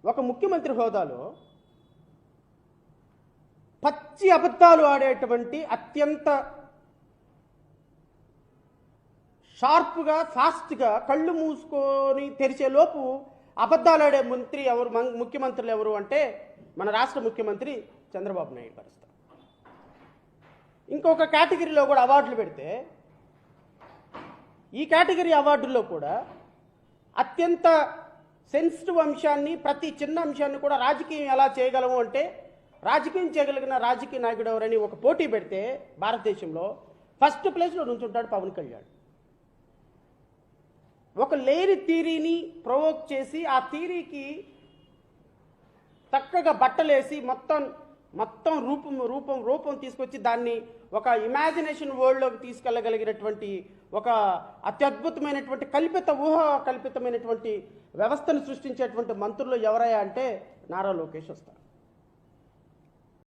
ఒక ముఖ్యమంత్రి హోదాలో పచ్చి అబద్ధాలు ఆడేటువంటి అత్యంత షార్ప్గా ఫాస్ట్గా కళ్ళు మూసుకొని తెరిచే లోపు అబద్ధాలు ఆడే మంత్రి ఎవరు, ముఖ్యమంత్రులు ఎవరు అంటే మన రాష్ట్ర ముఖ్యమంత్రి చంద్రబాబు నాయుడు గారు. ఇంకొక కేటగిరీలో కూడా అవార్డులు పెడితే ఈ కేటగిరీ అవార్డుల్లో కూడా అత్యంత సెన్సిటివ్ అంశాన్ని, ప్రతి చిన్న అంశాన్ని కూడా రాజకీయం ఎలా చేయగలము అంటే రాజకీయం చేయగలిగిన రాజకీయ నాయకుడు ఎవరని ఒక పోటీ పెడితే భారతదేశంలో ఫస్ట్ ప్లేస్లో నుంచుంటాడు పవన్ కళ్యాణ్. ఒక లేని థీరీని ప్రొవోక్ చేసి ఆ థీరీకి చక్కగా బట్టలేసి మొత్తం రూపం తీసుకొచ్చి దాన్ని ఒక ఇమాజినేషన్ వరల్డ్లోకి తీసుకెళ్ళగలిగినటువంటి ఒక అత్యద్భుతమైనటువంటి కల్పితమైనటువంటి వ్యవస్థను సృష్టించేటువంటి మంత్రులు ఎవరయ్యా అంటే నారా లోకేష్ వస్తారు.